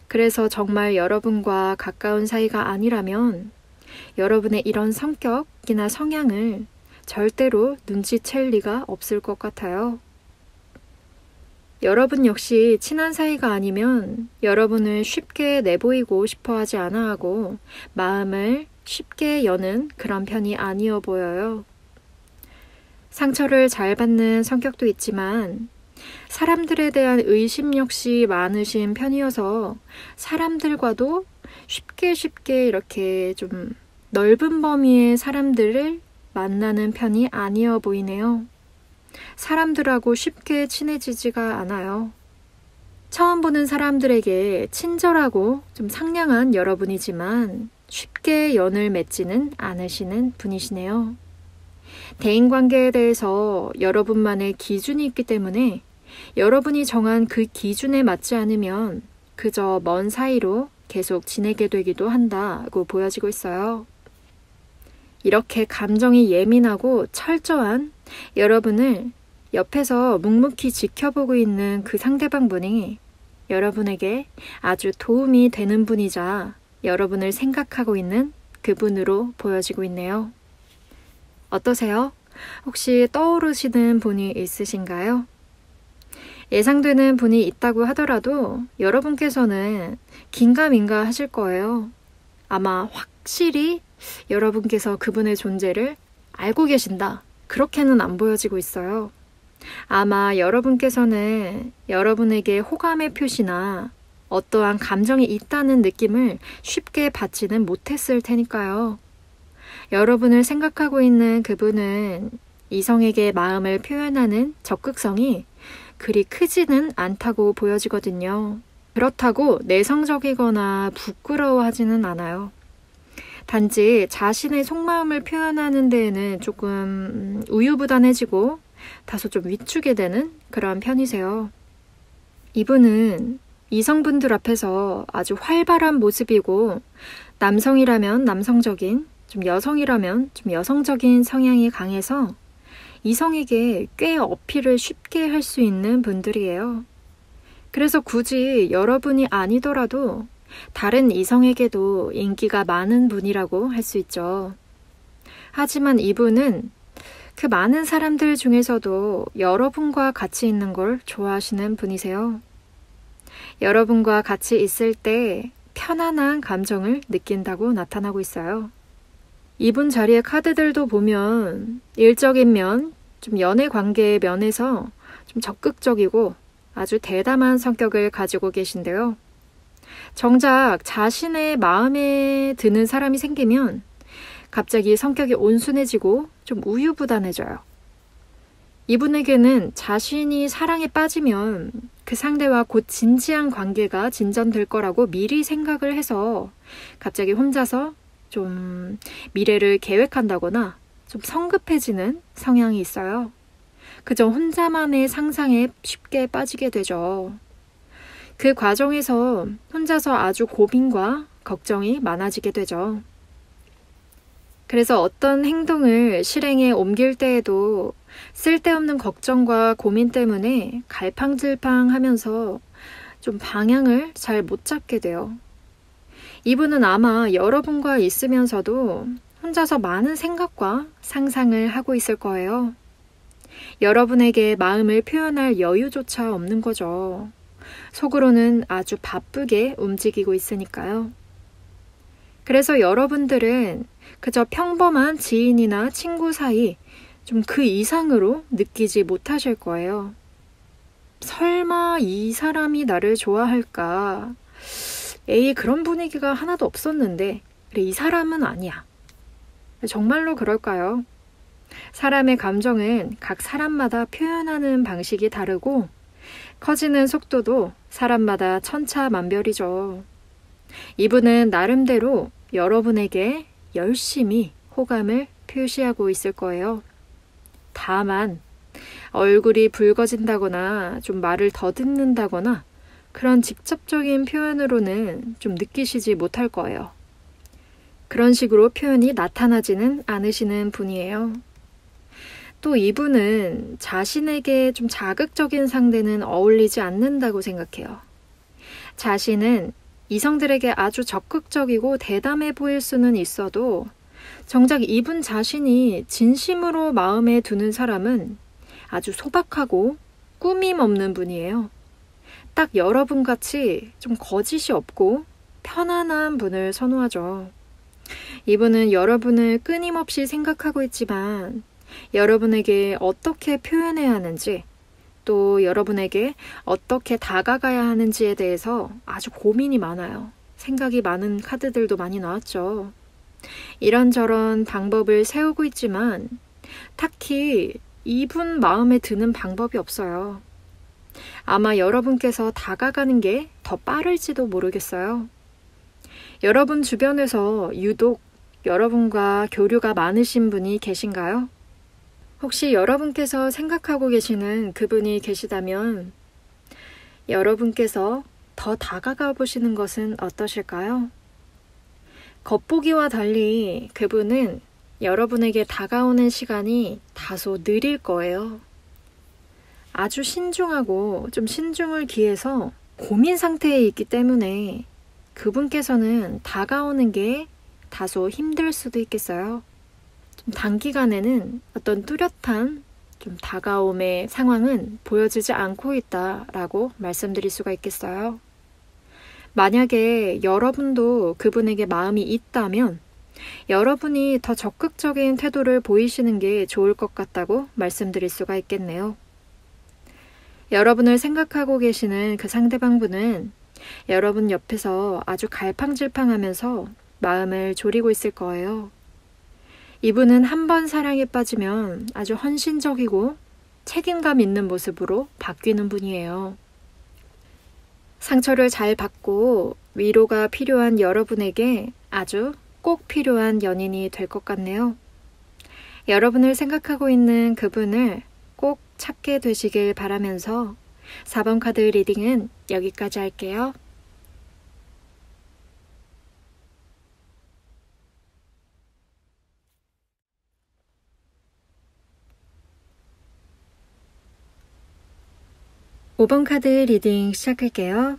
그래서 정말 여러분과 가까운 사이가 아니라면 여러분의 이런 성격이나 성향을 절대로 눈치챌 리가 없을 것 같아요. 여러분 역시 친한 사이가 아니면 여러분을 쉽게 내보이고 싶어 하지 않아 하고 마음을 쉽게 여는 그런 편이 아니어 보여요. 상처를 잘 받는 성격도 있지만 사람들에 대한 의심 역시 많으신 편이어서 사람들과도 쉽게 이렇게 좀 넓은 범위의 사람들을 만나는 편이 아니어 보이네요. 사람들하고 쉽게 친해지지가 않아요. 처음 보는 사람들에게 친절하고 좀 상냥한 여러분이지만 쉽게 연을 맺지는 않으시는 분이시네요. 대인관계에 대해서 여러분만의 기준이 있기 때문에 여러분이 정한 그 기준에 맞지 않으면 그저 먼 사이로 계속 지내게 되기도 한다고 보여지고 있어요. 이렇게 감정이 예민하고 철저한 여러분을 옆에서 묵묵히 지켜보고 있는 그 상대방 분이 여러분에게 아주 도움이 되는 분이자 여러분을 생각하고 있는 그분으로 보여지고 있네요. 어떠세요? 혹시 떠오르시는 분이 있으신가요? 예상되는 분이 있다고 하더라도 여러분께서는 긴가민가 하실 거예요. 아마 확실히 여러분께서 그분의 존재를 알고 계신다. 그렇게는 안 보여지고 있어요. 아마 여러분께서는 여러분에게 호감의 표시나 어떠한 감정이 있다는 느낌을 쉽게 받지는 못했을 테니까요. 여러분을 생각하고 있는 그분은 이성에게 마음을 표현하는 적극성이 그리 크지는 않다고 보여지거든요. 그렇다고 내성적이거나 부끄러워하지는 않아요. 단지 자신의 속마음을 표현하는 데에는 조금 우유부단해지고 다소 좀 위축이 되는 그런 편이세요. 이분은 이성분들 앞에서 아주 활발한 모습이고 남성이라면 남성적인, 좀 여성이라면 좀 여성적인 성향이 강해서 이성에게 꽤 어필을 쉽게 할 수 있는 분들이에요. 그래서 굳이 여러분이 아니더라도 다른 이성에게도 인기가 많은 분이라고 할 수 있죠. 하지만 이분은 그 많은 사람들 중에서도 여러분과 같이 있는 걸 좋아하시는 분이세요. 여러분과 같이 있을 때 편안한 감정을 느낀다고 나타나고 있어요. 이분 자리의 카드들도 보면 일적인 면, 좀 연애 관계의 면에서 좀 적극적이고 아주 대담한 성격을 가지고 계신데요. 정작 자신의 마음에 드는 사람이 생기면 갑자기 성격이 온순해지고 좀 우유부단해져요. 이분에게는 자신이 사랑에 빠지면 그 상대와 곧 진지한 관계가 진전될 거라고 미리 생각을 해서 갑자기 혼자서 좀 미래를 계획한다거나 좀 성급해지는 성향이 있어요. 그저 혼자만의 상상에 쉽게 빠지게 되죠. 그 과정에서 혼자서 아주 고민과 걱정이 많아지게 되죠. 그래서 어떤 행동을 실행에 옮길 때에도 쓸데없는 걱정과 고민 때문에 갈팡질팡하면서 좀 방향을 잘 못 잡게 돼요. 이분은 아마 여러분과 있으면서도 혼자서 많은 생각과 상상을 하고 있을 거예요. 여러분에게 마음을 표현할 여유조차 없는 거죠. 속으로는 아주 바쁘게 움직이고 있으니까요. 그래서 여러분들은 그저 평범한 지인이나 친구 사이 좀 그 이상으로 느끼지 못하실 거예요. 설마 이 사람이 나를 좋아할까? 에이, 그런 분위기가 하나도 없었는데 그래, 이 사람은 아니야. 정말로 그럴까요? 사람의 감정은 각 사람마다 표현하는 방식이 다르고 커지는 속도도 사람마다 천차만별이죠. 이분은 나름대로 여러분에게 열심히 호감을 표시하고 있을 거예요. 다만 얼굴이 붉어진다거나 좀 말을 더듬는다거나 그런 직접적인 표현으로는 좀 느끼시지 못할 거예요. 그런 식으로 표현이 나타나지는 않으시는 분이에요. 또 이분은 자신에게 좀 자극적인 상대는 어울리지 않는다고 생각해요. 자신은 이성들에게 아주 적극적이고 대담해 보일 수는 있어도 정작 이분 자신이 진심으로 마음에 두는 사람은 아주 소박하고 꾸밈 없는 분이에요. 딱 여러분같이 좀 거짓이 없고 편안한 분을 선호하죠. 이분은 여러분을 끊임없이 생각하고 있지만 여러분에게 어떻게 표현해야 하는지 또 여러분에게 어떻게 다가가야 하는지에 대해서 아주 고민이 많아요. 생각이 많은 카드들도 많이 나왔죠. 이런저런 방법을 세우고 있지만 딱히 이분 마음에 드는 방법이 없어요. 아마 여러분께서 다가가는 게 더 빠를지도 모르겠어요. 여러분 주변에서 유독 여러분과 교류가 많으신 분이 계신가요? 혹시 여러분께서 생각하고 계시는 그분이 계시다면 여러분께서 더 다가가 보시는 것은 어떠실까요? 겉보기와 달리 그분은 여러분에게 다가오는 시간이 다소 느릴 거예요. 아주 신중하고 좀 신중을 기해서 고민 상태에 있기 때문에 그분께서는 다가오는 게 다소 힘들 수도 있겠어요. 좀 단기간에는 어떤 뚜렷한 좀 다가옴의 상황은 보여지지 않고 있다라고 말씀드릴 수가 있겠어요. 만약에 여러분도 그분에게 마음이 있다면 여러분이 더 적극적인 태도를 보이시는 게 좋을 것 같다고 말씀드릴 수가 있겠네요. 여러분을 생각하고 계시는 그 상대방분은 여러분 옆에서 아주 갈팡질팡하면서 마음을 졸이고 있을 거예요. 이분은 한 번 사랑에 빠지면 아주 헌신적이고 책임감 있는 모습으로 바뀌는 분이에요. 상처를 잘 받고 위로가 필요한 여러분에게 아주 꼭 필요한 연인이 될 것 같네요. 여러분을 생각하고 있는 그분을 꼭 찾게 되시길 바라면서 4번 카드 리딩은 여기까지 할게요. 5번 카드 리딩 시작할게요.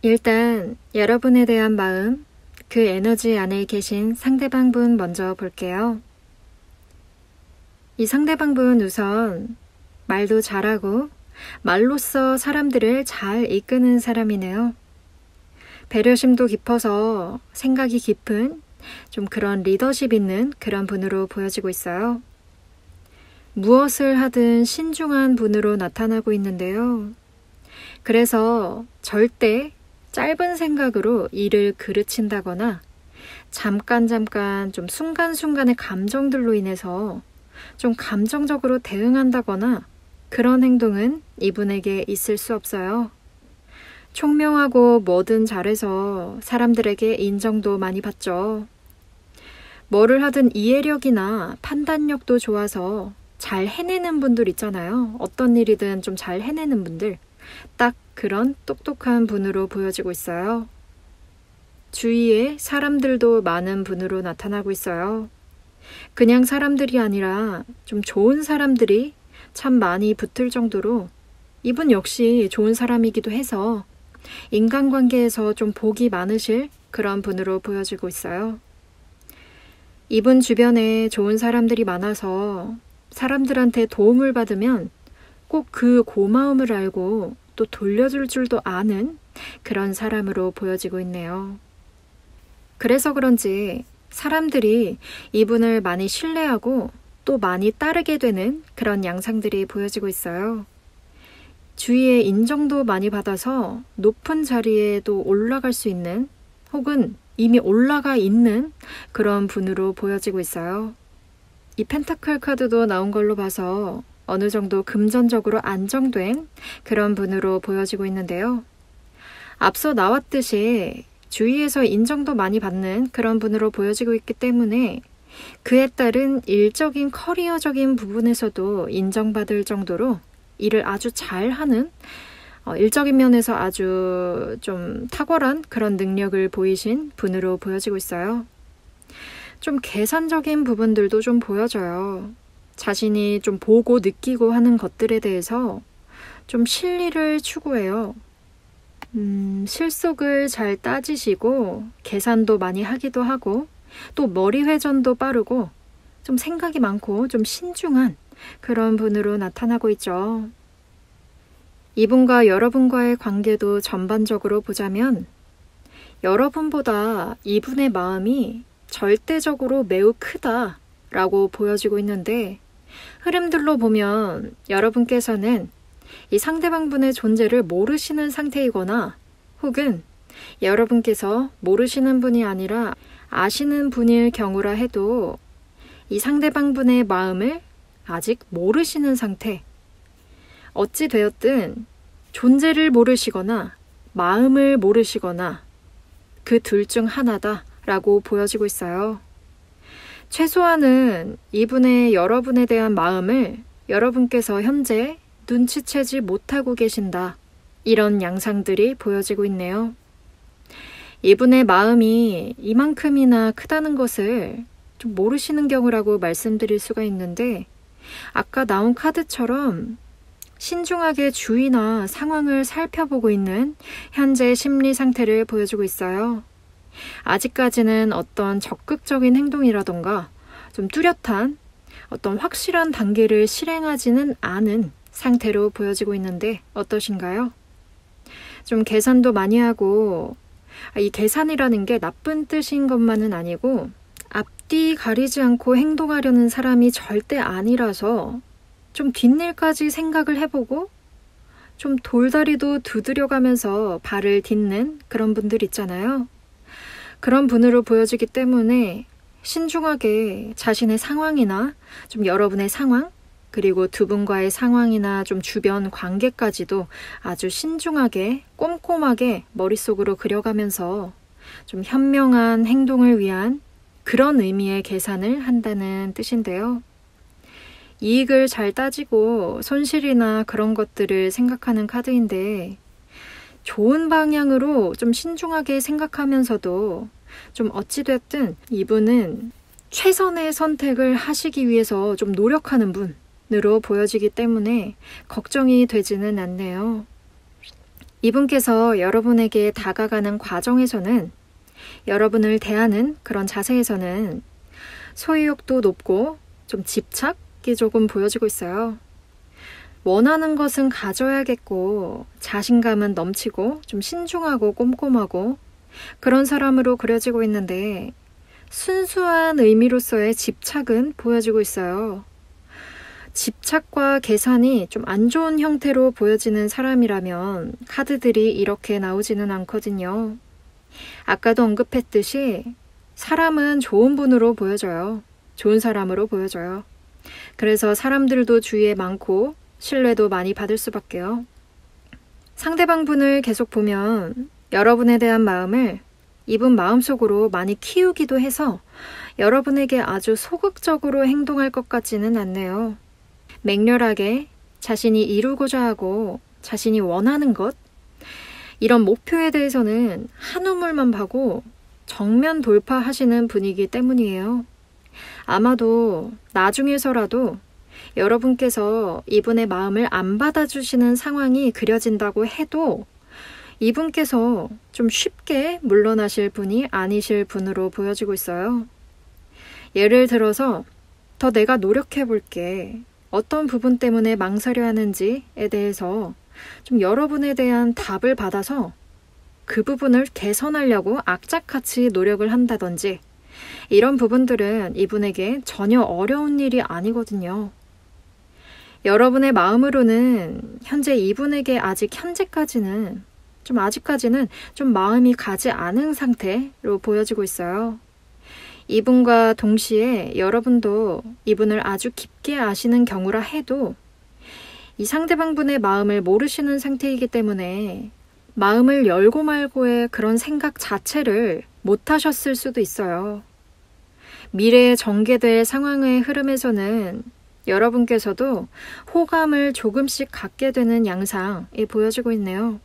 일단 여러분에 대한 마음, 그 에너지 안에 계신 상대방분 먼저 볼게요. 이 상대방분 우선 말도 잘하고 말로써 사람들을 잘 이끄는 사람이네요. 배려심도 깊어서 생각이 깊은 좀 그런 리더십 있는 그런 분으로 보여지고 있어요. 무엇을 하든 신중한 분으로 나타나고 있는데요. 그래서 절대 짧은 생각으로 일을 그르친다거나 잠깐 좀 순간순간의 감정들로 인해서 좀 감정적으로 대응한다거나 그런 행동은 이분에게 있을 수 없어요. 총명하고 뭐든 잘해서 사람들에게 인정도 많이 받죠. 뭐를 하든 이해력이나 판단력도 좋아서 잘 해내는 분들 있잖아요. 어떤 일이든 좀 잘 해내는 분들. 딱 그런 똑똑한 분으로 보여지고 있어요. 주위에 사람들도 많은 분으로 나타나고 있어요. 그냥 사람들이 아니라 좀 좋은 사람들이 참 많이 붙을 정도로 이분 역시 좋은 사람이기도 해서 인간관계에서 좀 복이 많으실 그런 분으로 보여지고 있어요. 이분 주변에 좋은 사람들이 많아서 사람들한테 도움을 받으면 꼭 그 고마움을 알고 또 돌려줄 줄도 아는 그런 사람으로 보여지고 있네요. 그래서 그런지 사람들이 이분을 많이 신뢰하고 또 많이 따르게 되는 그런 양상들이 보여지고 있어요. 주위에 인정도 많이 받아서 높은 자리에도 올라갈 수 있는 혹은 이미 올라가 있는 그런 분으로 보여지고 있어요. 이 펜타클 카드도 나온 걸로 봐서 어느 정도 금전적으로 안정된 그런 분으로 보여지고 있는데요. 앞서 나왔듯이 주위에서 인정도 많이 받는 그런 분으로 보여지고 있기 때문에 그에 따른 일적인 커리어적인 부분에서도 인정받을 정도로 일을 아주 잘하는 일적인 면에서 아주 좀 탁월한 그런 능력을 보이신 분으로 보여지고 있어요. 좀 계산적인 부분들도 좀 보여져요. 자신이 좀 보고 느끼고 하는 것들에 대해서 좀 실리를 추구해요. 실속을 잘 따지시고 계산도 많이 하기도 하고 또 머리 회전도 빠르고 좀 생각이 많고 좀 신중한 그런 분으로 나타나고 있죠. 이분과 여러분과의 관계도 전반적으로 보자면 여러분보다 이분의 마음이 절대적으로 매우 크다라고 보여지고 있는데 흐름들로 보면 여러분께서는 이 상대방분의 존재를 모르시는 상태이거나 혹은 여러분께서 모르시는 분이 아니라 아시는 분일 경우라 해도 이 상대방분의 마음을 아직 모르시는 상태. 어찌 되었든 존재를 모르시거나 마음을 모르시거나 그 둘 중 하나다라고 보여지고 있어요. 최소한은 이분의 여러분에 대한 마음을 여러분께서 현재 눈치채지 못하고 계신다. 이런 양상들이 보여지고 있네요. 이분의 마음이 이만큼이나 크다는 것을 좀 모르시는 경우라고 말씀드릴 수가 있는데 아까 나온 카드처럼 신중하게 주위나 상황을 살펴보고 있는 현재 심리 상태를 보여주고 있어요. 아직까지는 어떤 적극적인 행동이라던가 좀 뚜렷한 어떤 확실한 단계를 실행하지는 않은 상태로 보여지고 있는데 어떠신가요? 좀 계산도 많이 하고 이 계산이라는 게 나쁜 뜻인 것만은 아니고 앞뒤 가리지 않고 행동하려는 사람이 절대 아니라서 좀 뒷일까지 생각을 해보고 좀 돌다리도 두드려가면서 발을 딛는 그런 분들 있잖아요. 그런 분으로 보여지기 때문에 신중하게 자신의 상황이나 좀 여러분의 상황 그리고 두 분과의 상황이나 좀 주변 관계까지도 아주 신중하게 꼼꼼하게 머릿속으로 그려가면서 좀 현명한 행동을 위한 그런 의미의 계산을 한다는 뜻인데요. 이익을 잘 따지고 손실이나 그런 것들을 생각하는 카드인데 좋은 방향으로 좀 신중하게 생각하면서도 좀 어찌됐든 이분은 최선의 선택을 하시기 위해서 좀 노력하는 분으로 보여지기 때문에 걱정이 되지는 않네요. 이분께서 여러분에게 다가가는 과정에서는 여러분을 대하는 그런 자세에서는 소유욕도 높고 좀 집착이 조금 보여지고 있어요. 원하는 것은 가져야겠고 자신감은 넘치고 좀 신중하고 꼼꼼하고 그런 사람으로 그려지고 있는데 순수한 의미로서의 집착은 보여지고 있어요. 집착과 계산이 좀 안 좋은 형태로 보여지는 사람이라면 카드들이 이렇게 나오지는 않거든요. 아까도 언급했듯이 사람은 좋은 분으로 보여져요. 좋은 사람으로 보여져요. 그래서 사람들도 주위에 많고 신뢰도 많이 받을 수밖에요. 상대방 분을 계속 보면 여러분에 대한 마음을 이분 마음속으로 많이 키우기도 해서 여러분에게 아주 소극적으로 행동할 것 같지는 않네요. 맹렬하게 자신이 이루고자 하고 자신이 원하는 것 이런 목표에 대해서는 한 우물만 파고 정면 돌파하시는 분이기 때문이에요. 아마도 나중에서라도 여러분께서 이분의 마음을 안 받아주시는 상황이 그려진다고 해도 이분께서 좀 쉽게 물러나실 분이 아니실 분으로 보여지고 있어요. 예를 들어서 더 내가 노력해 볼게. 어떤 부분 때문에 망설여 하는지에 대해서 좀 여러분에 대한 답을 받아서 그 부분을 개선하려고 악착같이 노력을 한다든지 이런 부분들은 이분에게 전혀 어려운 일이 아니거든요. 여러분의 마음으로는 현재 이분에게 아직까지는 좀 마음이 가지 않은 상태로 보여지고 있어요. 이분과 동시에 여러분도 이분을 아주 깊게 아시는 경우라 해도 이 상대방분의 마음을 모르시는 상태이기 때문에 마음을 열고 말고의 그런 생각 자체를 못 하셨을 수도 있어요. 미래에 전개될 상황의 흐름에서는 여러분께서도 호감을 조금씩 갖게 되는 양상이 보여지고 있네요.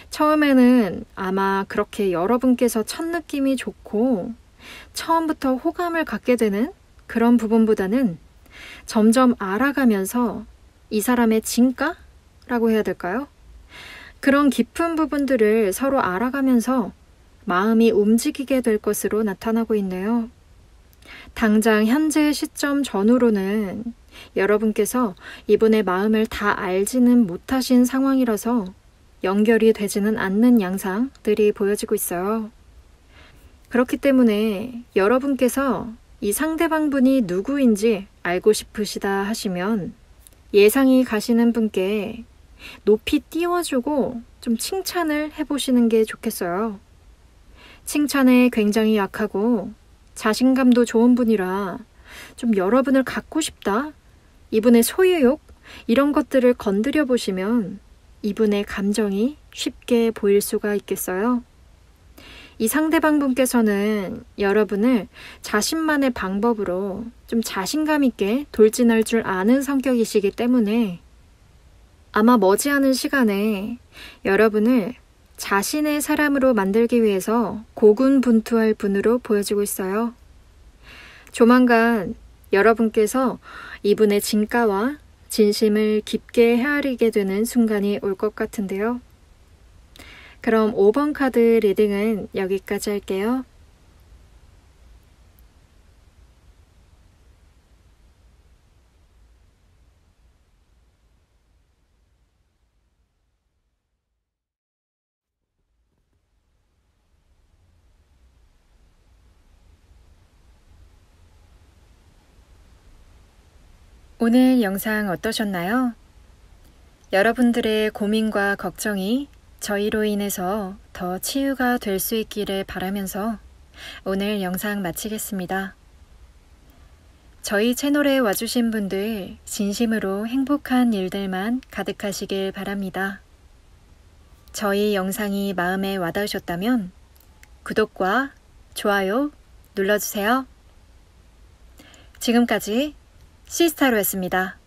처음에는 아마 그렇게 여러분께서 첫 느낌이 좋고 처음부터 호감을 갖게 되는 그런 부분보다는 점점 알아가면서 이 사람의 진가라고 해야 될까요? 그런 깊은 부분들을 서로 알아가면서 마음이 움직이게 될 것으로 나타나고 있네요. 당장 현재 시점 전후로는 여러분께서 이분의 마음을 다 알지는 못하신 상황이라서 연결이 되지는 않는 양상들이 보여지고 있어요. 그렇기 때문에 여러분께서 이 상대방 분이 누구인지 알고 싶으시다 하시면 예상이 가시는 분께 높이 띄워주고 좀 칭찬을 해보시는 게 좋겠어요. 칭찬에 굉장히 약하고 자신감도 좋은 분이라 좀 여러분을 갖고 싶다, 이분의 소유욕 이런 것들을 건드려 보시면 이분의 감정이 쉽게 보일 수가 있겠어요. 이 상대방 분께서는 여러분을 자신만의 방법으로 좀 자신감 있게 돌진할 줄 아는 성격이시기 때문에 아마 머지않은 시간에 여러분을 자신의 사람으로 만들기 위해서 고군분투할 분으로 보여지고 있어요. 조만간 여러분께서 이분의 진가와 진심을 깊게 헤아리게 되는 순간이 올 것 같은데요. 그럼 5번 카드 리딩은 여기까지 할게요. 오늘 영상 어떠셨나요? 여러분들의 고민과 걱정이 저희로 인해서 더 치유가 될 수 있기를 바라면서 오늘 영상 마치겠습니다. 저희 채널에 와주신 분들 진심으로 행복한 일들만 가득하시길 바랍니다. 저희 영상이 마음에 와닿으셨다면 구독과 좋아요 눌러주세요. 지금까지 시스타로였습니다.